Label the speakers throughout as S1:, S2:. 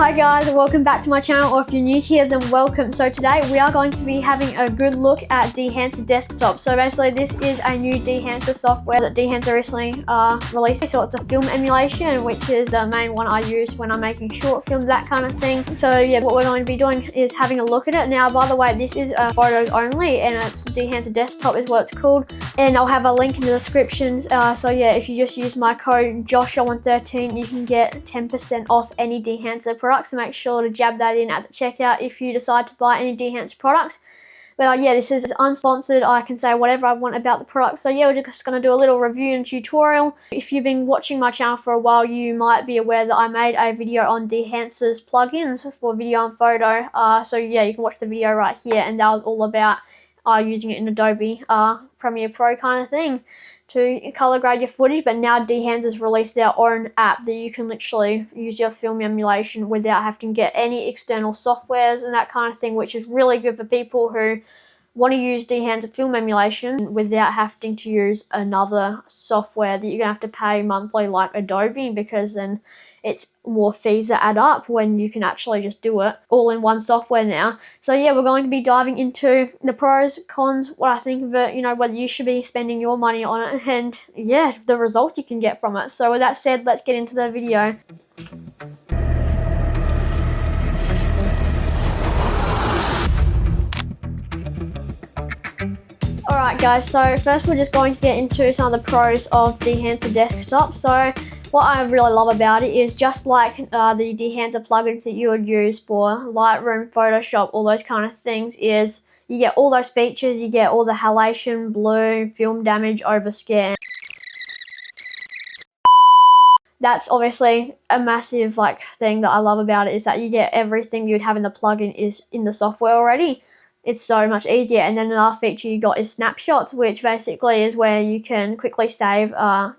S1: Hi guys, welcome back to my channel, or if you're new here then welcome. So today we are going to be having a good look at Dehancer Desktop. So basically this is a new Dehancer software that Dehancer recently released. So it's a film emulation, which is the main one I use when I'm making short films, that kind of thing. So yeah, what we're going to be doing is having a look at it. Now by the way, this is photos only, and it's Dehancer Desktop is what it's called. And I'll have a link in the description. So yeah, if you just use my code JOSH13, you can get 10% off any Dehancer products. So make sure to jab that in at the checkout if you decide to buy any Dehancer products. But yeah, this is unsponsored. I can say whatever I want about the product. So yeah, we're just going to do a little review and tutorial. If you've been watching my channel for a while, you might be aware that I made a video on Dehancer's plugins for video and photo. So yeah, you can watch the video right here, and that was all about using it in Adobe Premiere Pro kind of thing to color grade your footage. But now Dehancer's released their own app that you can literally use your film emulation without having to get any external softwares and that kind of thing, which is really good for people who want to use Dehancer film emulation without having to use another software that you're going to have to pay monthly like Adobe, because then it's more fees that add up when you can actually just do it all in one software now. So yeah, we're going to be diving into the pros, cons, what I think of it, you know, whether you should be spending your money on it, and yeah, the results you can get from it. So with that said, let's get into the video. Alright guys, so first we're just going to get into some of the pros of Dehancer Desktop. So what I really love about it is, just like the Dehancer plugins that you would use for Lightroom, Photoshop, all those kind of things, is you get all those features. You get all the halation, blur, film damage, overscan. That's obviously a massive thing that I love about it, is that you get everything you'd have in the plugin is in the software already. It's so much easier. And then another feature you got is snapshots, which basically is where you can quickly save an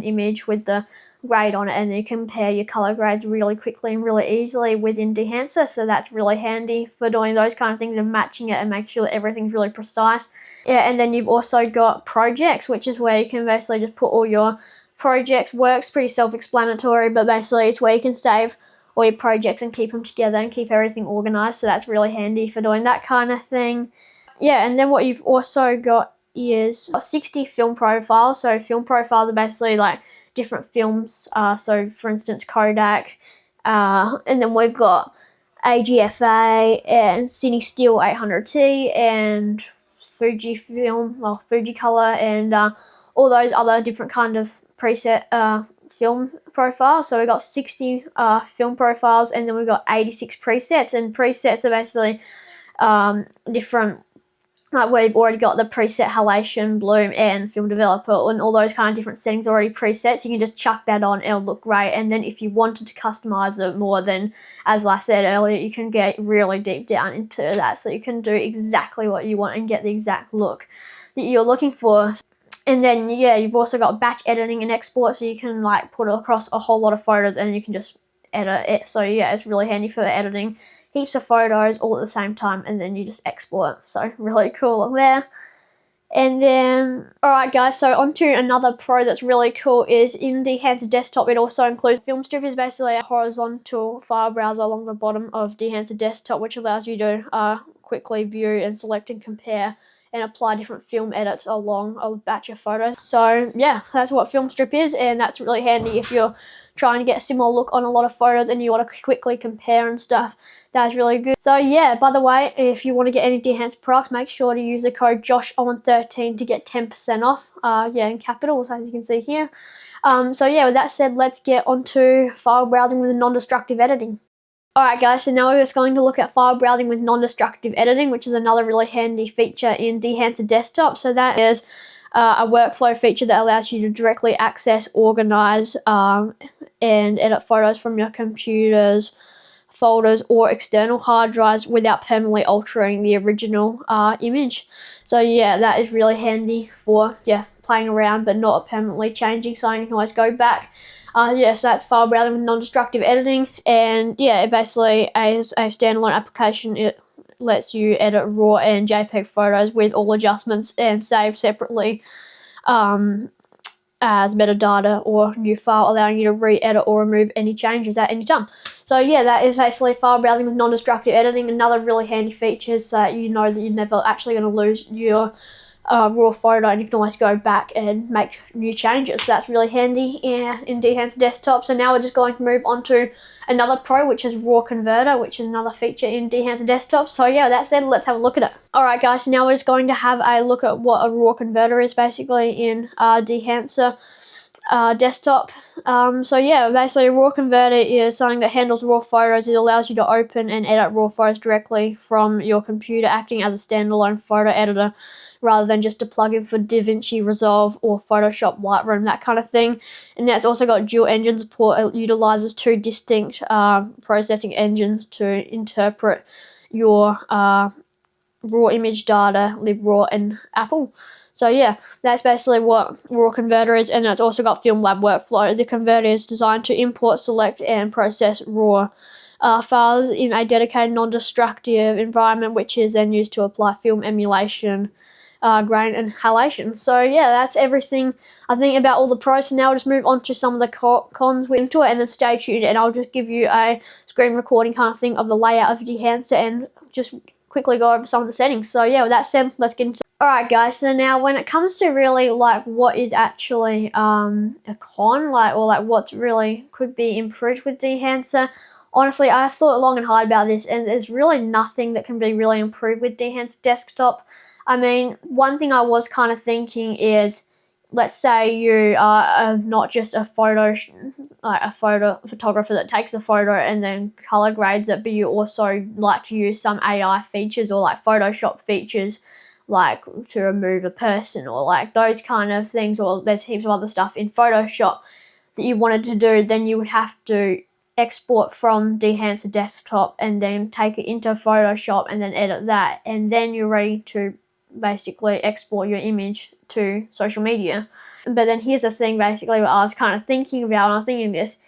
S1: image with the grade on it, and you compare your color grades really quickly and really easily within Dehancer. So that's really handy for doing those kind of things and matching it and make sure that everything's really precise. Yeah, and then you've also got projects, which is where you can basically just put all your projects. Works pretty self-explanatory, but basically it's where you can save all your projects and keep them together and keep everything organized. So that's really handy for doing that kind of thing. Yeah, and then what you've also got is 60 film profiles. So film profiles are basically like different films. So for instance, Kodak, and then we've got AGFA and Cine Still 800T and Fujifilm, well, Fujicolor, and all those other different kind of preset film profiles. So we've got 60 film profiles, and then we've got 86 presets. And presets are basically different, like we've already got the preset halation, bloom, and film developer, and all those kind of different settings already preset. So you can just chuck that on, it'll look great. And then if you wanted to customize it more, then as I said earlier, you can get really deep down into that. So you can do exactly what you want and get the exact look that you're looking for. And then yeah, you've also got batch editing and export, so you can put it across a whole lot of photos and you can just edit it. So yeah, it's really handy for editing heaps of photos all at the same time, and then you just export. So really cool there. And then, alright guys, so on to another pro that's really cool is in Dehancer Desktop, it also includes Film Strip. Is basically a horizontal file browser along the bottom of Dehancer Desktop, which allows you to quickly view and select and compare and apply different film edits along a batch of photos. So yeah, that's what Film Strip is, and that's really handy if you're trying to get a similar look on a lot of photos and you want to quickly compare and stuff. That's really good. So yeah, by the way, if you want to get any Dehancer products, make sure to use the code JOSH13 to get 10% off. Yeah, in capitals, as you can see here. So yeah, with that said, let's get onto file browsing with non-destructive editing. Alright guys, so now we're just going to look at file browsing with non-destructive editing, which is another really handy feature in Dehancer Desktop. So that is a workflow feature that allows you to directly access, organize, and edit photos from your computers, folders, or external hard drives without permanently altering the original image. So yeah, that is really handy for playing around but not permanently changing, so you can always go back. Yeah, so that's file browsing with non-destructive editing, and yeah, it basically is a standalone application. It lets you edit RAW and JPEG photos with all adjustments and save separately. as metadata or new file, allowing you to re-edit or remove any changes at any time. So yeah, that is basically file browsing with non-destructive editing. Another really handy feature so that you know that you're never actually going to lose your raw photo, and you can always go back and make new changes. So that's really handy in Dehancer Desktop. So now we're just going to move on to another pro, which is Raw Converter, which is another feature in Dehancer Desktop. So yeah, that said, let's have a look at it. Alright guys, so now we're just going to have a look at what a Raw Converter is basically in Dehancer Desktop. So yeah, basically a raw converter is something that handles raw photos. It allows you to open and edit raw photos directly from your computer, acting as a standalone photo editor rather than just a plugin for DaVinci Resolve or Photoshop Lightroom, that kind of thing. And that's also got dual engine support. It utilizes two distinct processing engines to interpret your raw image data, LibRaw and Apple. So yeah, that's basically what Raw Converter is, and it's also got FilmLab workflow. The converter is designed to import, select, and process raw files in a dedicated non-destructive environment, which is then used to apply film emulation, grain, and halation. So yeah, that's everything I think about all the pros. So now I'll just move on to some of the cons into it, and then stay tuned, and I'll just give you a screen recording kind of thing of the layout of Dehancer and just quickly go over some of the settings. So yeah, with that said, let's get into it. Alright guys, so now when it comes to really like what is actually a con, or what's really could be improved with Dehancer, honestly I've thought long and hard about this, and there's really nothing that can be really improved with Dehancer Desktop. I mean, one thing I was kind of thinking is, let's say you are not just a photographer that takes a photo and then color grades it, but you also like to use some AI features or like Photoshop features, like to remove a person or like those kind of things, or there's heaps of other stuff in Photoshop that you wanted to do. Then you would have to export from Dehancer Desktop and then take it into Photoshop and then edit that, and then you're ready to basically export your image to social media. But then here's the thing, basically what I was kind of thinking about when I was thinking this.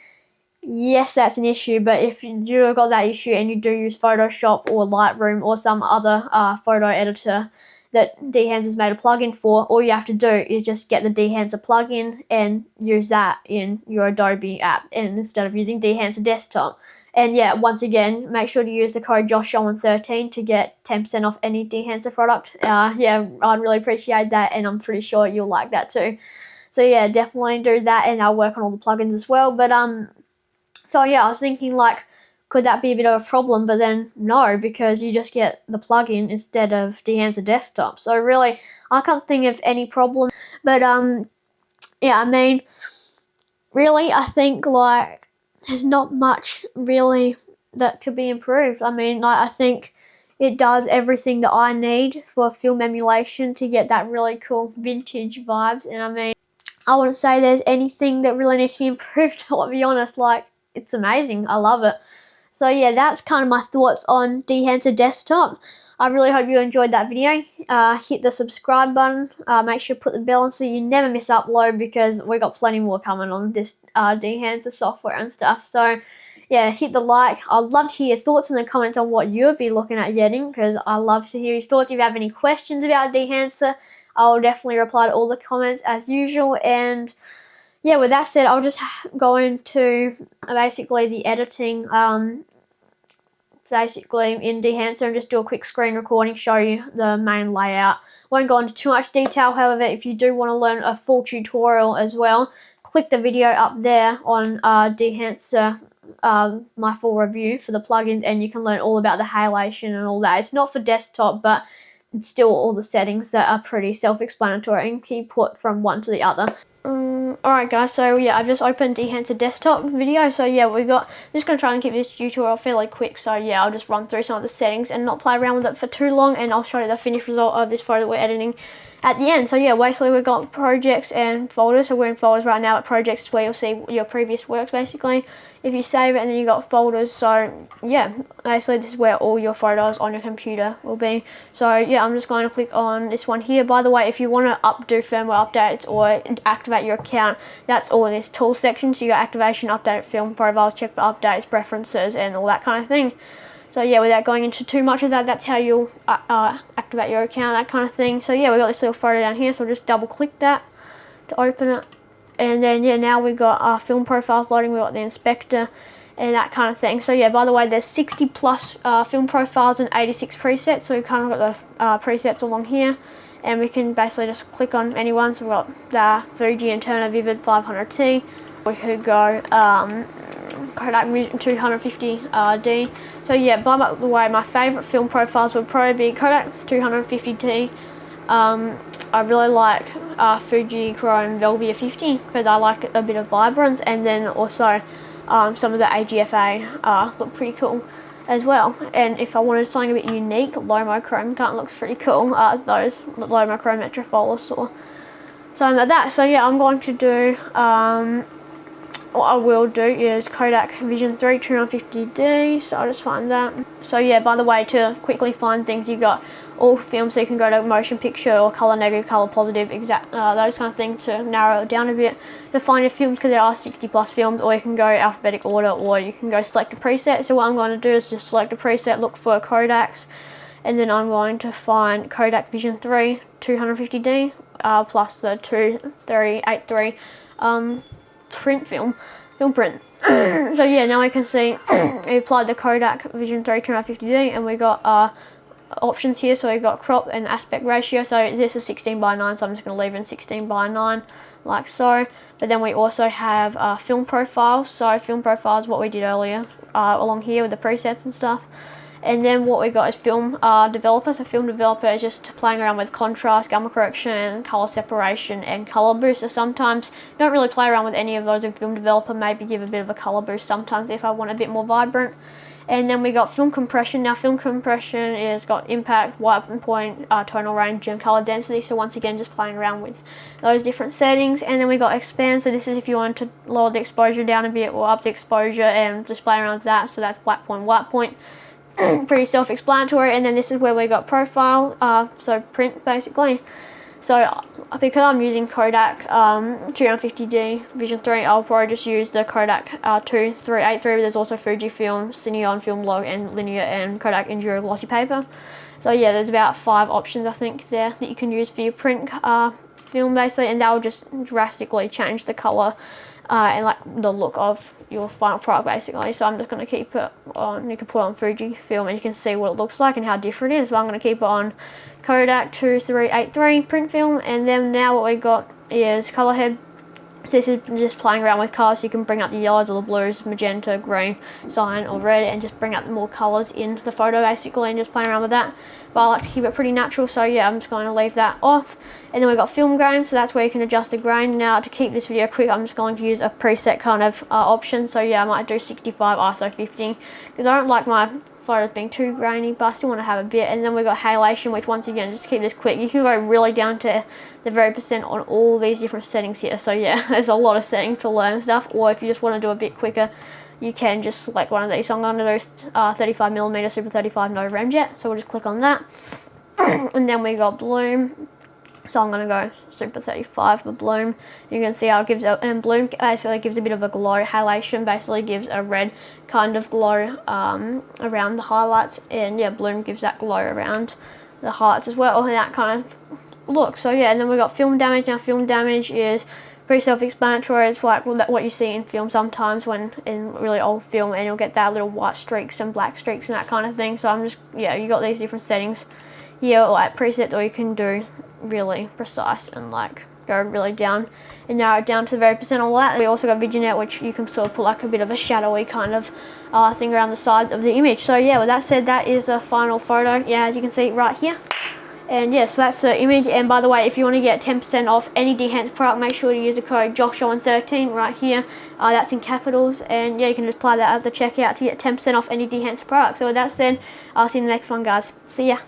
S1: Yes, that's an issue, but if you've got that issue and you do use Photoshop or Lightroom or some other photo editor that Dehancer's made a plugin for, all you have to do is just get the Dehancer plugin and use that in your Adobe app, and instead of using Dehancer Desktop. And yeah, once again, make sure to use the code JoshShowen13 to get 10% off any Dehancer product. Yeah, I'd really appreciate that, and I'm pretty sure you'll like that too. So yeah, definitely do that, and I'll work on all the plugins as well. But so yeah, I was thinking like, could that be a bit of a problem? But then no, because you just get the plugin instead of Dehancer Desktop. So really, I can't think of any problem. But yeah, I mean, really, I think like there's not much really that could be improved. I mean, like I think it does everything that I need for film emulation to get that really cool vintage vibes. And I mean, I wouldn't say there's anything that really needs to be improved. I'll be honest, like it's amazing. I love it. So yeah, that's kind of my thoughts on Dehancer Desktop. I really hope you enjoyed that video. Hit the subscribe button. Make sure to put the bell on so you never miss upload, because we got plenty more coming on this Dehancer software and stuff. So yeah, hit the like. I'd love to hear your thoughts in the comments on what you'd be looking at getting, because I love to hear your thoughts. If you have any questions about Dehancer, I'll definitely reply to all the comments as usual. And yeah, with that said, I'll just go into basically the editing, basically in Dehancer, and just do a quick screen recording, show you the main layout. Won't go into too much detail. However, if you do want to learn a full tutorial as well, click the video up there on Dehancer, my full review for the plugins, and you can learn all about the halation and all that. It's not for desktop, but it's still all the settings that are pretty self-explanatory and can be put from one to the other. Alright guys, so yeah, I've just opened Dehancer Desktop video. So yeah, I'm just going to try and keep this tutorial fairly quick. So yeah, I'll just run through some of the settings and not play around with it for too long, and I'll show you the finished result of this photo that we're editing at the end. So yeah, basically we've got projects and folders. So we're in folders right now. At projects is where you'll see your previous works basically. If you save it, and then you got folders. So yeah, basically this is where all your photos on your computer will be. So yeah, I'm just going to click on this one here. By the way, if you want to do firmware updates or activate your account, that's all in this tools section. So you got activation, update film profiles, check for updates, preferences, and all that kind of thing. So yeah, without going into too much of that, that's how you'll activate your account, that kind of thing. So yeah, we got this little photo down here, so just double click that to open it. And then yeah, now we got our film profiles loading, we got the inspector and that kind of thing. So yeah, by the way, there's 60 plus film profiles and 86 presets, so we kind of got the presets along here, and we can basically just click on any one. So we've got the Fuji and Turner Vivid 500T. We could go Kodak Vision 250D. So yeah, by the way, my favourite film profiles would probably be Kodak 250D. I really like Fuji Chrome Velvia 50 because I like a bit of vibrance, and then also some of the AGFA look pretty cool as well. And if I wanted something a bit unique, low monochrome kind of looks pretty cool. Those low monochrome Metrophilus or something like that. So yeah, I'm going to do what I will do is Kodak Vision 3 250D, so I'll just find that. So yeah, by the way, to quickly find things, you got all films, so you can go to motion picture or color negative, color positive, those kind of things to narrow it down a bit to find your films, because there are 60 plus films, or you can go alphabetic order, or you can go select a preset. So what I'm going to do is just select a preset, look for Kodaks, and then I'm going to find Kodak Vision 3 250D plus the 2383 film print. So yeah, now I can see we applied the Kodak Vision 3 250D, and we got options here. So we got crop and aspect ratio. So this is 16:9, so I'm just going to leave it in 16:9 like so. But then we also have film profiles. So film profiles, what we did earlier along here with the presets and stuff. And then what we got is film developer. So film developer is just playing around with contrast, gamma correction, color separation, and color boost. So sometimes you don't really play around with any of those in film developer, maybe give a bit of a color boost sometimes if I want a bit more vibrant. And then we got film compression. Now film compression is got impact, white point, tonal range, and color density. So once again, just playing around with those different settings. And then we got expand. So this is if you want to lower the exposure down a bit or up the exposure, and just play around with that. So that's black point, white point. Pretty self-explanatory. And then this is where we got profile, so print basically. So because I'm using Kodak 250D Vision 3, I'll probably just use the Kodak 2383, but there's also Fujifilm, Cineon, Filmlook, and Linear, and Kodak Enduro glossy paper. So yeah, there's about 5 options I think there that you can use for your print film basically, and that will just drastically change the color and like the look of your final product basically. So I'm just going to keep it on, you can put it on Fujifilm and you can see what it looks like and how different it is. So I'm going to keep it on Kodak 2383 print film. And then now what we got is color head. So this is just playing around with colours, so you can bring out the yellows or the blues, magenta, green, cyan or red, and just bring out the more colours in the photo basically, and just playing around with that. But I like to keep it pretty natural, so yeah, I'm just going to leave that off. And then we've got film grain, so that's where you can adjust the grain. Now to keep this video quick, I'm just going to use a preset kind of option. So yeah, I might do 65 ISO 50 because I don't like my photos being too grainy, but I still want to have a bit. And then we've got halation, which once again, just to keep this quick, you can go really down to the very percent on all these different settings here. So yeah, there's a lot of settings to learn and stuff, or if you just want to do a bit quicker, you can just select one of these. So I'm going to do 35mm Super 35 no ramjet, so we'll just click on that. And then we got bloom, so I'm going to go Super 35 for bloom. You can see how it gives a, and bloom basically gives a bit of a glow. Halation basically gives a red kind of glow around the highlights, and yeah, bloom gives that glow around the highlights as well, and that kind of look. So yeah, and then we got film damage. Now film damage is pretty self-explanatory. It's like what you see in film sometimes when in really old film, and you'll get that little white streaks and black streaks and that kind of thing. So I'm just, yeah, you got these different settings here, like presets, or you can do really precise and like go really down and narrow it down to the very percent all that. We also got vignette, which you can sort of put like a bit of a shadowy kind of thing around the side of the image. So yeah, with that said, that is the final photo, yeah, as you can see right here. And yeah, so that's the image. And by the way, if you want to get 10% off any Dehancer product, make sure to use the code JOSHUA13 right here. That's in capitals, and yeah, you can just apply that at the checkout to get 10% off any Dehancer product. So with that said, I'll see you in the next one, guys. See ya.